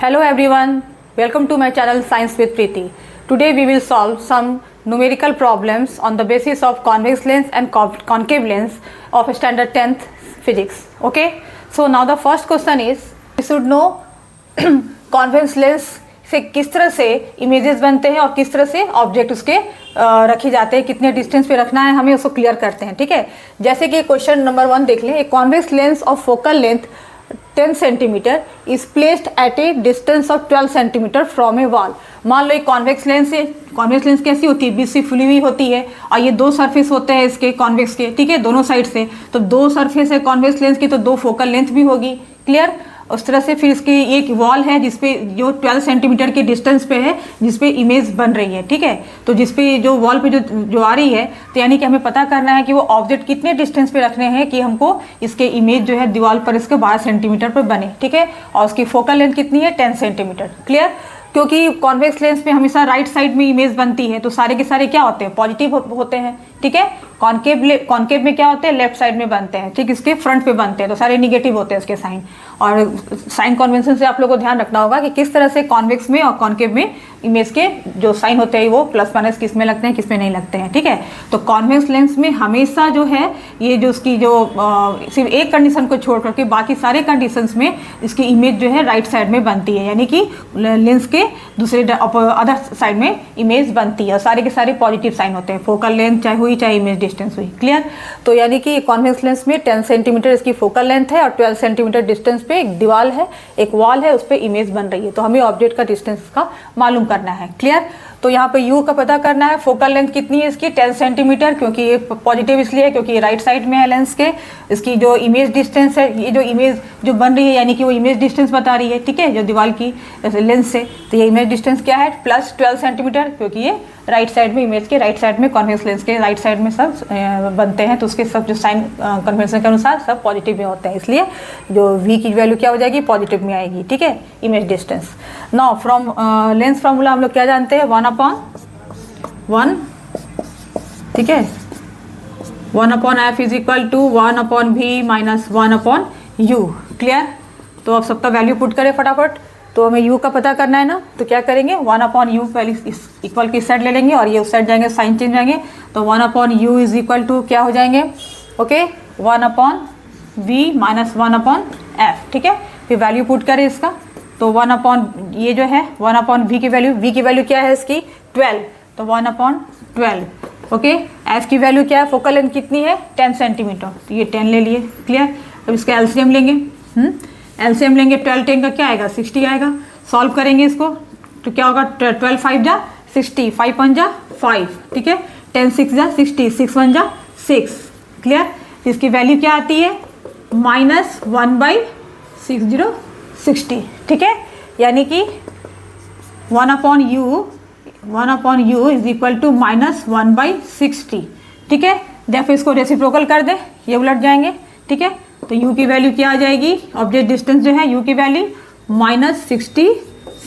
Hello everyone, welcome to my channel Science with Preeti. Today we will solve some numerical problems on the basis of convex lens and concave lens of standard 10th physics. Okay, so now the first question is, we should know convex lens से किस तरह से images बनते हैं और किस तरह से ऑब्जेक्ट उसके रखे जाते हैं, कितने डिस्टेंस पे रखना है, हमें उसको क्लियर करते हैं. ठीक है, जैसे कि क्वेश्चन नंबर 1 देख लें. A convex lens of focal length 10 centimetre is placed at A distance of 12 centimetre from A wall. मान लो एक कॉन्वेक्स लेंस है. कॉन्वेक्स लेंस कैसी होती है? बीच से फुली हुई होती है और ये दो सरफेस होते हैं इसके कॉन्वेक्स के. ठीक है, दोनों साइड से. तो दो सरफेस है कॉन्वेक्स लेंस की, तो दो फोकल लेंथ भी होगी. क्लियर? उस तरह से फिर इसकी एक वॉल है जिसपे जो 12 सेंटीमीटर के डिस्टेंस पे है, जिसपे इमेज बन रही है. ठीक है, तो जिसपे जो वॉल पे जो आ रही है, तो यानी कि हमें पता करना है कि वो ऑब्जेक्ट कितने डिस्टेंस पे रखने हैं कि हमको इसके इमेज जो है दीवार पर इसके 12 सेंटीमीटर पर बने. ठीक है, और उसकी फोकल लेंथ कितनी है? 10 सेंटीमीटर. क्लियर? क्योंकि कॉन्वेक्स लेंस में हमेशा राइट साइड में इमेज बनती है, तो सारे के सारे क्या होते हैं? पॉजिटिव होते हैं. ठीक है, कॉन्केव में क्या होते हैं? लेफ्ट साइड में बनते हैं. ठीक, इसके फ्रंट पे बनते हैं, तो सारे निगेटिव होते हैं इसके साइन. और साइन कन्वेंशन से आप लोगों को ध्यान रखना होगा कि किस तरह से कॉन्वेक्स में और कॉन्केव में इमेज के जो साइन होते हैं वो प्लस माइनस किस में लगते हैं, किस में नहीं लगते हैं. ठीक है, तो कॉन्वेक्स लेंस में हमेशा जो है ये जो उसकी जो सिर्फ एक कंडीशन को छोड़ करके बाकी सारे कंडीशंस में इसकी इमेज जो है राइट साइड में बनती है, यानी कि लेंस के दूसरे अदर साइड में इमेज बनती है. और सारे के सारे पॉजिटिव साइन होते हैं, फोकल लेंथ चाहे हुई चाहे इमेज डिस्टेंस हुई. क्लियर? तो यानी कि कॉन्वेक्स लेंस में 10 सेंटीमीटर इसकी फोकल लेंथ है और 12 सेंटीमीटर डिस्टेंस पे एक दीवार है, एक वॉल है, उस पर इमेज बन रही है. तो हमें ऑब्जेक्ट का डिस्टेंस का मालूम करना है. क्लियर? तो यहाँ पे u का पता करना है. फोकल लेंथ कितनी है इसकी? 10 सेंटीमीटर, क्योंकि ये पॉजिटिव इसलिए है क्योंकि राइट साइड में है लेंस के. इसकी जो इमेज डिस्टेंस है, ये जो इमेज जो बन रही है यानी कि वो इमेज डिस्टेंस बता रही है. ठीक है, जो दीवार की लेंस से, तो ये इमेज डिस्टेंस क्या है? प्लस 12 सेंटीमीटर, क्योंकि ये राइट साइड में इमेज के राइट साइड में कॉन्वेक्स लेंस के राइट साइड में सब बनते हैं, तो उसके सब जो साइन कन्वेंशन के अनुसार सब पॉजिटिव में होते हैं, इसलिए जो v की वैल्यू क्या हो जाएगी? पॉजिटिव में आएगी. ठीक है, image distance. Now from lens formula हम लोग क्या जानते हैं? 1/1. ठीक है, 1/f is equal to 1/v minus 1/u. Clear? तो अब सबका वैल्यू पुट करें फटाफट. तो हमें u का पता करना है ना, तो क्या करेंगे? 1/u पहले इस इक्वल की साइड ले लेंगे और ये उस साइड जाएंगे, साइन चेंज जाएंगे. तो 1/u इज इक्वल टू क्या हो जाएंगे? Okay, 1/v minus 1/f. ठीक है, फिर वैल्यू पुट करें इसका. तो 1/ ये जो है 1/v की वैल्यू क्या है इसकी? 12. तो 1/12. ओके, f की वैल्यू क्या है? फोकल लेंथ कितनी है? 10 सेंटीमीटर. तो ये 10 ले लिए. क्लियर? अब इसका एलसीएम लेंगे. एलसीएम लेंगे. 12 10 का क्या आएगा? 60 आएगा. सॉल्व करेंगे इसको तो क्या होगा? 12 5 जा 60, 5 1 जा 5. ठीक है, 10 6 जा 60, 6 1 जा 6. क्लियर? इसकी वैल्यू क्या आती है? -1/60 60. ठीक है, यानी कि 1/u इज इक्वल टू -1/60. ठीक है, देखो इसको रेसिप्रोकल कर दे, ये उलट जाएंगे. ठीक है, तो u की वैल्यू क्या आ जाएगी? ऑब्जेक्ट डिस्टेंस जो है u की वैल्यू -60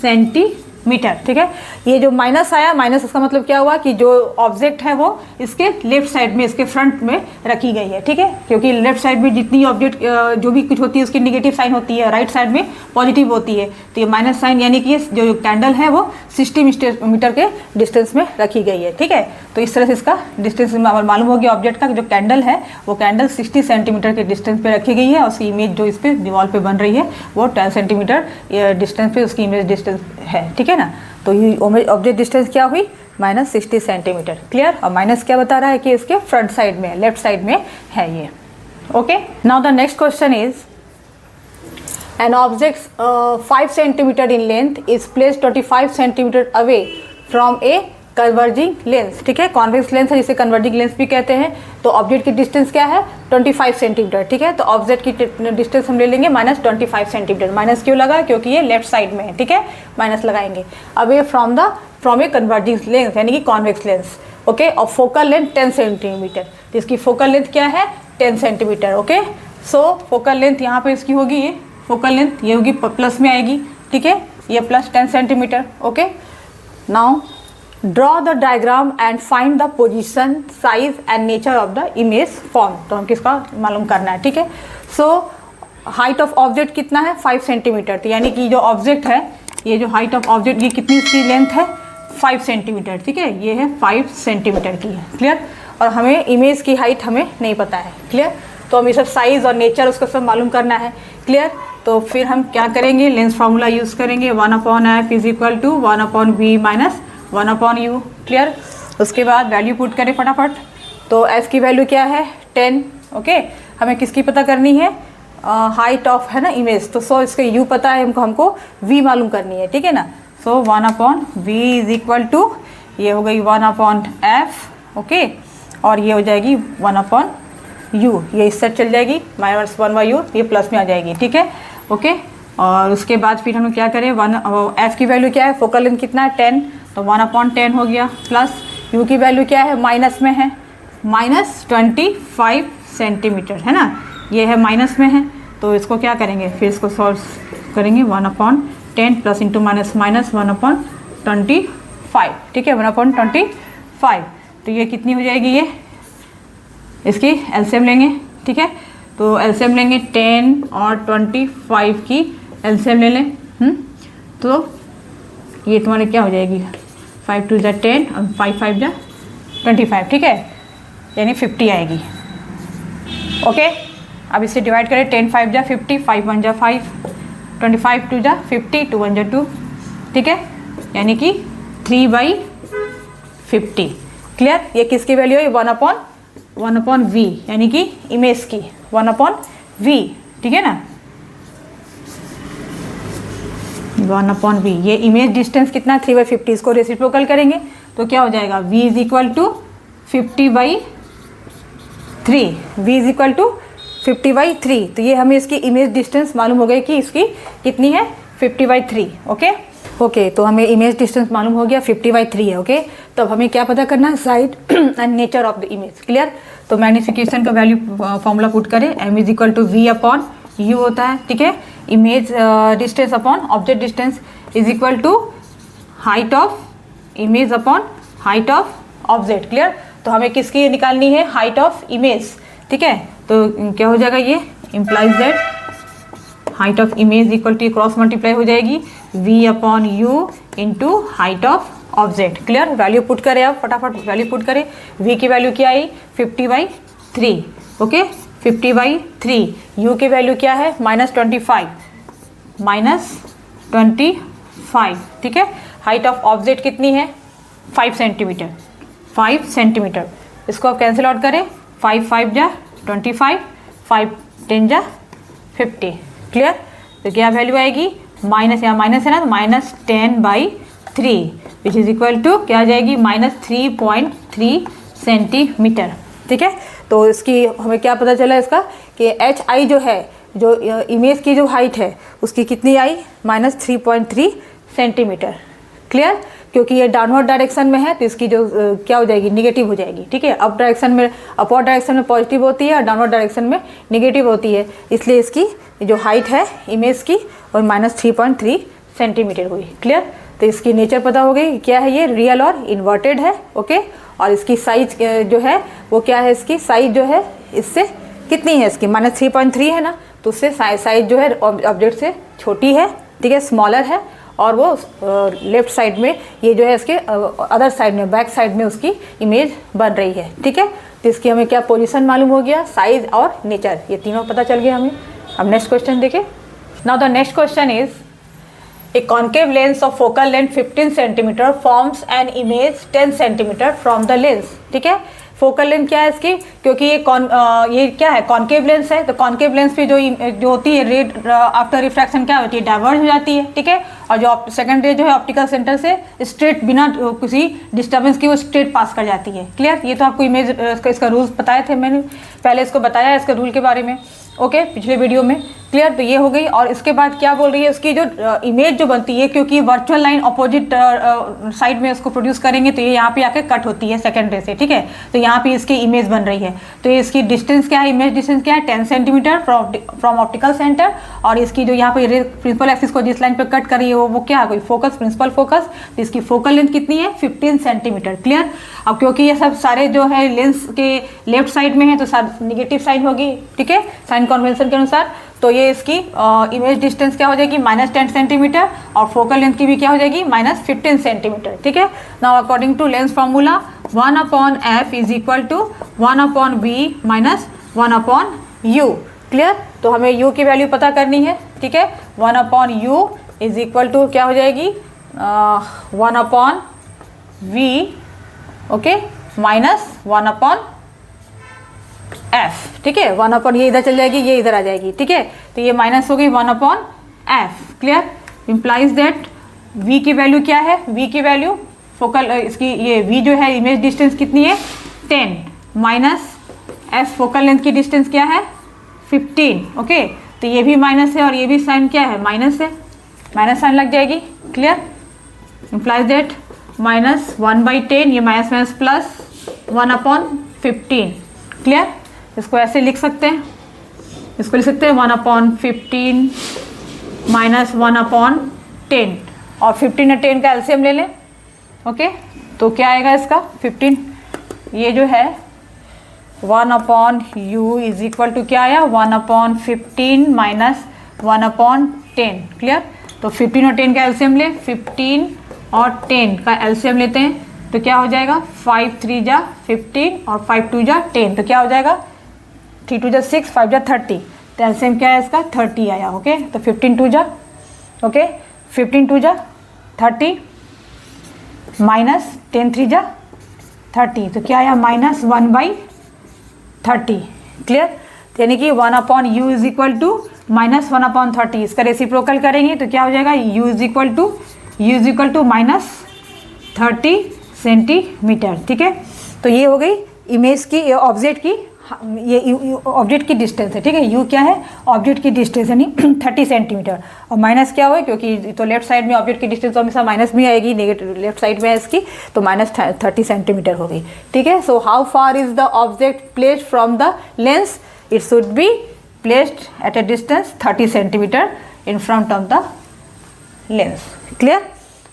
सेंटीमीटर. ठीक है, ये जो माइनस आया, माइनस इसका मतलब क्या हुआ कि जो ऑब्जेक्ट है वो इसके लेफ्ट साइड में, इसके फ्रंट में रखी गई है. ठीक है, क्योंकि लेफ्ट साइड में जितनी ऑब्जेक्ट जो भी कुछ होती है उसकी निगेटिव साइन होती है, राइट साइड में पॉजिटिव होती है. तो ये माइनस साइन यानी कि जो कैंडल है वो 60 मीटर के डिस्टेंस में रखी गई है. ठीक है, तो इस तरह से इसका डिस्टेंस मालूम हो गया ऑब्जेक्ट का. जो कैंडल है वो कैंडल 60 सेंटीमीटर के डिस्टेंस पे रखी गई है और उसकी इमेज जो इस पर दीवार पे बन रही है वो 10 सेंटीमीटर डिस्टेंस पे उसकी इमेज डिस्टेंस है. ठीक है ना, तो ये ऑब्जेक्ट डिस्टेंस क्या हुई? -60 सेंटीमीटर. क्लियर? और माइनस क्या बता रहा है कि इसके फ्रंट साइड में, लेफ्ट साइड में है ये. Okay, now the next question is, an object 5 centimetre in length is placed 25 centimetre away from a converging lens. ठीक है, कॉन्वेक्स लेंस है जिसे कन्वर्जिंग लेंस भी कहते हैं. तो ऑब्जेक्ट की डिस्टेंस क्या है? 25 सेंटीमीटर. ठीक है, तो ऑब्जेक्ट की डिस्टेंस हम ले लेंगे -25 सेंटीमीटर. माइनस क्यों लगा? क्योंकि ये लेफ्ट साइड में है. ठीक है, माइनस लगाएंगे. Away from a converging lens यानी कि कॉन्वेक्स लेंस. ओके, और फोकल लेंथ 10 सेंटीमीटर. तो इसकी फोकल लेंथ क्या है? 10 सेंटीमीटर. ओके, सो फोकल लेंथ यहाँ पे इसकी होगी, ये फोकल लेंथ ये होगी प्लस में आएगी. ठीक है, ये plus 10 centimetre. Okay, now draw the diagram and find the position, size and nature of the image form. तो हम किसका मालूम करना है. ठीक है, सो हाइट ऑफ ऑब्जेक्ट कितना है? 5 सेंटीमीटर. तो यानी कि जो ऑब्जेक्ट है ये जो हाइट ऑफ ऑब्जेक्ट, ये कितनी इसकी लेंथ है 5 सेंटीमीटर, ठीक है, ये है 5 सेंटीमीटर की है, क्लियर। और हमें इमेज की हाइट हमें नहीं पता है, क्लियर। तो हमें सब साइज़ और नेचर उसको सब मालूम करना है, क्लियर। तो फिर हम क्या करेंगे, लेंस फार्मूला यूज़ करेंगे, 1/f is equal to 1/v minus 1/u, clear. उसके बाद वैल्यू पुट करें फटाफट। तो f की वैल्यू क्या है 10, ओके। हमें किसकी पता करनी है, हाइट ऑफ है ना इमेज, तो सो इसके u पता है हमको v मालूम करनी है, ठीक है ना। सो 1/v इज इक्वल टू, ये हो गई 1/f, ओके, और ये हो जाएगी 1/u, ये इस साइड चल जाएगी, -1/u, ये प्लस में आ जाएगी, ठीक है, ओके। और उसके बाद फिर हम क्या करें, f की वैल्यू क्या है, फोकल लेंथ कितना है 10, तो 1/10 हो गया, प्लस u की वैल्यू क्या है, माइनस में है, -25 सेंटीमीटर है ना, ये है माइनस में है। तो इसको क्या करेंगे, फिर इसको सॉल्व करेंगे, 1/10 प्लस इंटू माइनस 1/25, ठीक है, 1/25। तो ये कितनी हो जाएगी, ये इसकी एलसीएम लेंगे, ठीक है। तो एलसीएम लेंगे 10 और 25 की एलसीएम ले लें, तो ये तुम्हारे क्या हो जाएगी, 5 2 = 10 और 5 5 = 25, ठीक है, यानी 50 आएगी, ओके। अब इसे डिवाइड करें, 10 5 = 50, 5 1 = 5, 25 2 = 50, 2 1 = 2, ठीक है, यानी कि 3/50, क्लियर। ये किसकी वैल्यू है, 1/v, यानी कि इमेज की 1/v, ठीक है ना, 1/v। ये इमेज डिस्टेंस कितना 3/50, इसको रेसिप्रोकल करेंगे तो क्या हो जाएगा, v is equal to 50/3, v is equal to 50/3। तो ये हमें इसकी इमेज डिस्टेंस मालूम हो गई कि इसकी कितनी है 50/3, ओके। तो हमें इमेज डिस्टेंस मालूम हो गया 50/3 है, ओके। तो अब हमें क्या पता करना है, size and nature of the image, clear. तो मैग्नीफिकेशन का वैल्यू फॉर्मूला पुट करें, m is equal to v/u होता है, ठीक है। Image distance upon object distance is equal to height of image upon height of object, clear. तो हमें किसकी निकालनी है, हाइट ऑफ इमेज, ठीक है। तो क्या हो जाएगा, ये implies that height of image equal to cross multiply हो जाएगी v/u into height of object, clear. Value put करें, आप फटाफट वैल्यू पुट करें। v की वैल्यू क्या आई 50/3, ओके, 50/3। u की वैल्यू क्या है -25, ठीक है। हाइट ऑफ ऑब्जेक्ट कितनी है 5 सेंटीमीटर, 5 सेंटीमीटर। इसको आप कैंसिल आउट करें, 5 5 = 25, 5 10 = 50, क्लियर। तो क्या वैल्यू आएगी, माइनस, यहाँ माइनस है ना, तो -10/3 विच इज इक्वल टू क्या आ जाएगी, -3.3 सेंटीमीटर, ठीक है। तो इसकी हमें क्या पता चला इसका कि HI जो है, जो इमेज की जो हाइट है उसकी कितनी आई, -3.3 सेंटीमीटर, क्लियर। क्योंकि ये डाउनवर्ड डायरेक्शन में है तो इसकी जो क्या हो जाएगी, निगेटिव हो जाएगी, ठीक है। अप डायरेक्शन में, अपवर्ड डायरेक्शन में पॉजिटिव होती है और डाउनवर्ड डायरेक्शन में निगेटिव होती है, इसलिए इसकी जो हाइट है इमेज की और -3.3 सेंटीमीटर हुई, क्लियर। तो इसकी नेचर पता हो गई, क्या है ये, रियल और इन्वर्टेड है, ओके। और इसकी साइज जो है वो क्या है, इसकी साइज जो है इससे कितनी है, इसकी -3.3 है ना, तो उससे साइज जो है ऑब्जेक्ट से छोटी है, ठीक है, स्मॉलर है। और वो लेफ्ट साइड में, ये जो है इसके अदर साइड में, बैक साइड में उसकी इमेज बन रही है, ठीक है। तो इसकी हमें क्या पोजीशन मालूम हो गया, साइज और नेचर, ये तीनों पता चल गया हमें। अब नेक्स्ट क्वेश्चन देखें। Now the next question is, a concave lens of focal length 15 centimetre forms an image 10 centimetre from the lens, ठीक है। फोकल लेंथ क्या है इसकी, क्योंकि ये ये क्या है, कॉन्केव लेंस है, तो कॉन्केव लेंस पे जो होती है रे आफ्टर रिफ्रैक्शन क्या होती है, डाइवर्ज हो जाती है, ठीक है। और जो सेकंड रे जो है ऑप्टिकल सेंटर से स्ट्रेट बिना किसी डिस्टर्बेंस की वो स्ट्रेट पास कर जाती है, क्लियर। ये तो आपको इमेज इसका रूल्स बताए थे, मैंने पहले इसको बताया इसके रूल के बारे में, ओके, पिछले वीडियो में, क्लियर। तो ये हो गई। और इसके बाद क्या बोल रही है, उसकी जो इमेज जो बनती है, क्योंकि वर्चुअल लाइन अपोजिट साइड में इसको प्रोड्यूस करेंगे तो ये यहाँ पे आके कट होती है सेकंड रे से, ठीक है। तो यहाँ पे इसकी इमेज बन रही है, तो इसकी डिस्टेंस क्या है, इमेज डिस्टेंस क्या है 10 सेंटीमीटर फ्रॉम ऑप्टिकल सेंटर। और इसकी जो यहाँ पे प्रिंसिपल एक्सिस को जिस लाइन पे कट कर रही है वो क्या है, कोई फोकस, प्रिंसिपल फोकस। तो इसकी फोकल लेंथ कितनी है 15 सेंटीमीटर, क्लियर। अब क्योंकि ये सब सारे जो है लेंस के लेफ्ट साइड में है तो निगेटिव साइन होगी, ठीक है, साइन कन्वेंशन के अनुसार। तो ये इसकी इमेज डिस्टेंस क्या हो जाएगी -10 सेंटीमीटर, और फोकल लेंथ की भी क्या हो जाएगी -15 सेंटीमीटर। ठीक है। Now according to lens formula 1/f is equal to 1/v minus 1/u। Clear. तो हमें u की वैल्यू पता करनी है। ठीक है। 1/u इज इक्वल टू क्या हो जाएगी 1/v, ओके, माइनस 1/f। ठीक है। 1/, ये इधर चल जाएगी, ये इधर आ जाएगी। ठीक है। तो ये माइनस हो गई 1/f। Clear. Implies that v की वैल्यू क्या है, v की वैल्यू फोकल इसकी ये v जो है इमेज डिस्टेंस कितनी है 10, माइनस f फोकल लेंथ की डिस्टेंस क्या है 15। ओके। तो ये भी माइनस है और ये भी साइन क्या है माइनस है, माइनस साइन लग जाएगी। क्लियर। इम्प्लाइज दैट -1/10, ये माइनस माइनस प्लस 1/15। क्लियर। इसको ऐसे लिख सकते हैं, इसको लिख सकते हैं 1/15 माइनस 1/10, और 15 और 10 का एलसीएम ले लें। ओके। तो क्या आएगा इसका 15, ये जो है 1/u इज इक्वल टू क्या आया 1/15 माइनस 1/10। क्लियर। तो 15 और 10 का एलसीएम ले, 15 और 10 का एलसीएम लेते हैं तो क्या हो जाएगा 5 3 जा 15 और 5 2 जा 10, तो क्या हो जाएगा 3 2 जा 6 5 जा 30। तो एलसीएम क्या है इसका 30 आया। ओके। तो 15 2 जा, ओके, 15 2 जा 30 माइनस 10 3 जा 30, तो क्या आया -1/30। क्लियर। यानी कि 1/u इज इक्वल टू -1/30। इसका रेसिप्रोकल करेंगे तो क्या हो जाएगा u is equal to -30 centimetre. ठीक है। तो ये हो गई इमेज की, ऑब्जेक्ट की, ये ऑब्जेक्ट की डिस्टेंस है। ठीक है। u क्या है ऑब्जेक्ट की डिस्टेंस यानी 30 सेंटीमीटर, और माइनस क्या हो क्योंकि तो लेफ्ट साइड में ऑब्जेक्ट की डिस्टेंस तो हमेशा माइनस में आएगी, नेगेटिव लेफ्ट साइड में है इसकी, तो -30 सेंटीमीटर हो गई। ठीक है। So how far is the object placed from the lens, it should be placed at a distance 30 centimetre in front of the lens. Clear.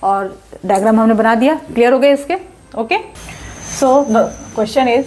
और डायग्राम हमने बना दिया। क्लियर हो गए इसके। Okay. So the question is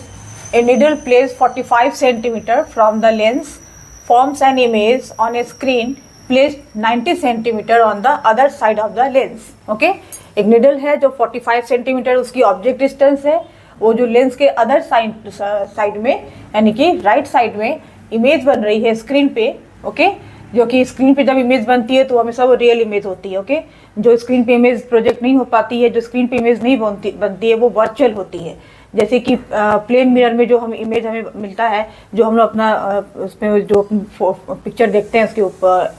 a needle placed 45 centimeter from the lens forms an image on a screen placed 90 centimeter on the other side of the lens. Okay? एक needle है जो 45 centimetre उसकी object distance है, वो जो lens के other side में यानी कि राइट साइड में इमेज बन रही है स्क्रीन पे। ओके। जो कि स्क्रीन पे जब इमेज बनती है तो हमेशा वो रियल इमेज होती है। ओके। जो स्क्रीन पे इमेज प्रोजेक्ट नहीं हो पाती है, जो स्क्रीन पे इमेज नहीं बनती है वो वर्चुअल होती है। जैसे कि प्लेन मिरर में जो हम इमेज हमें मिलता है, जो हम लोग अपना उसमें जो पिक्चर देखते हैं उसके ऊपर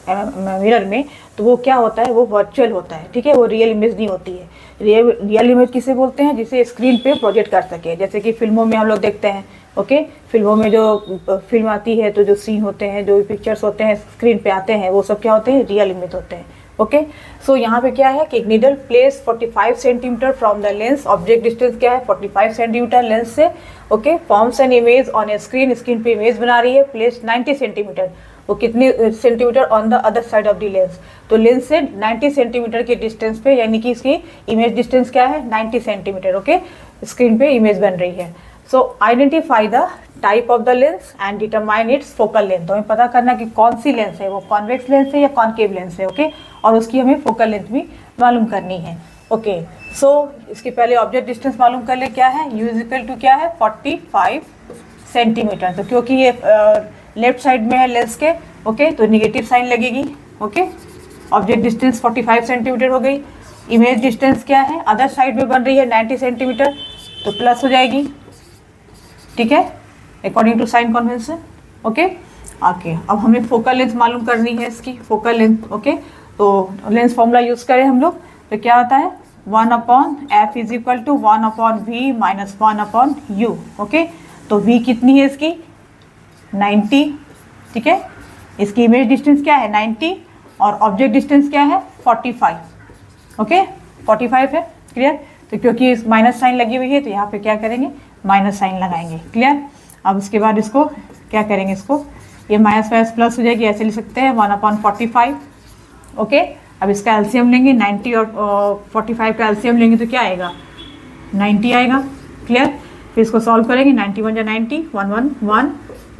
मिरर में, तो वो क्या होता है वो वर्चुअल होता है। ठीक है। वो रियल इमेज नहीं होती है। रियल इमेज किसे बोलते हैं जिसे स्क्रीन पे प्रोजेक्ट कर सके, जैसे कि फिल्मों में हम लोग देखते हैं। ओके। फिल्मों में जो फिल्म आती है तो जो सीन होते हैं, जो पिक्चर्स होते हैं स्क्रीन पे आते हैं, वो सब क्या होते हैं रियल इमेज होते हैं। ओके। सो यहाँ पे क्या है कि needle place 45 centimetre from the lens, object distance क्या है 45 सेंटीमीटर लेंस से। Okay. Forms an image on A screen, screen पे इमेज बना रही है, प्लेस 90 सेंटीमीटर, वो कितने centimetre on the other side of the lens, तो लेंस से 90 सेंटीमीटर के डिस्टेंस पे, यानी कि इसकी इमेज डिस्टेंस क्या है 90 सेंटीमीटर। ओके। स्क्रीन पे इमेज बन रही है। सो identify the type of the lens and determine its focal length. तो हमें पता करना कि कौन सी लेंस है, वो कॉन्वेक्स लेंस है या कॉन्केव लेंस है। ओके। और उसकी हमें फोकल लेंथ भी मालूम करनी है। ओके। सो इसके पहले ऑब्जेक्ट डिस्टेंस मालूम कर ले, क्या है u इज इक्वल टू क्या है 45 सेंटीमीटर। तो क्योंकि ये लेफ्ट साइड में है लेंस के, ओके, तो निगेटिव साइन लगेगी। ओके। ऑब्जेक्ट डिस्टेंस 45 सेंटीमीटर हो गई। इमेज डिस्टेंस क्या है अदर साइड में बन रही है 90 सेंटीमीटर, तो प्लस हो जाएगी। ठीक है। According to sign convention. Okay. Okay. अब हमें फोकल लेंथ मालूम करनी है इसकी, फोकल लेंथ। ओके। तो लेंस फॉर्मूला यूज करें हम लोग, तो क्या होता है 1/f is equal to 1/v minus 1/u। Okay. तो v कितनी है इसकी 90। ठीक है। इसकी इमेज डिस्टेंस क्या है 90 और ऑब्जेक्ट डिस्टेंस क्या है 45। ओके। 45 है। क्लियर। तो क्योंकि इस माइनस साइन लगी हुई है तो यहाँ पे क्या करेंगे माइनस साइन लगाएंगे। क्लियर। अब उसके बाद इसको क्या करेंगे, इसको ये माइनस माइनस प्लस हो जाएगी, ऐसे लिख सकते हैं 1/45। ओके। अब इसका एलसीएम लेंगे 90 और 45 का एलसीएम लेंगे तो क्या आएगा 90 आएगा। क्लियर। फिर इसको सॉल्व करेंगे 91 जा 90, 1 1 1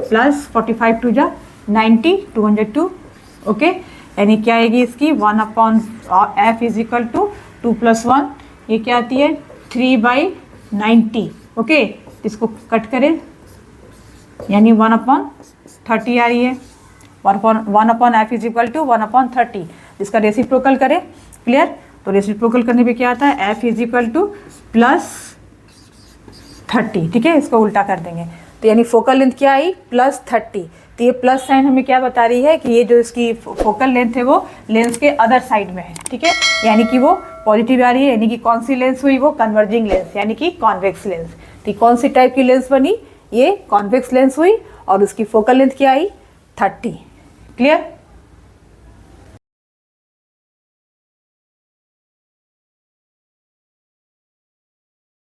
प्लस 45 2 जा 90, 202, ओके। यानी क्या आएगी इसकी 1/f इज इक्वल टू 2 + 1, ये क्या आती है 3/90, ओके। इसको कट करें यानी 1/30 आ रही है। 1/f इज इक्वल टू 1/30, इसका रेसिप्रोकल करें, क्लियर। तो रेसिप्रोकल करने पे क्या आता है f इज इक्वल टू +30, ठीक है। इसको उल्टा कर देंगे तो यानी फोकल लेंथ क्या आई +30। तो ये प्लस साइन हमें क्या बता रही है कि ये जो इसकी फोकल लेंथ है वो लेंस के अदर साइड में है, ठीक है। यानी कि वो पॉजिटिव आ रही है, यानी कि कौन सी लेंस हुई वो कन्वर्जिंग लेंस, यानी कि कॉन्वेक्स लेंस। तो कौन सी टाइप की लेंस बनी, ये कॉन्वेक्स लेंस हुई और उसकी फोकल लेंथ क्या आई 30, क्लियर।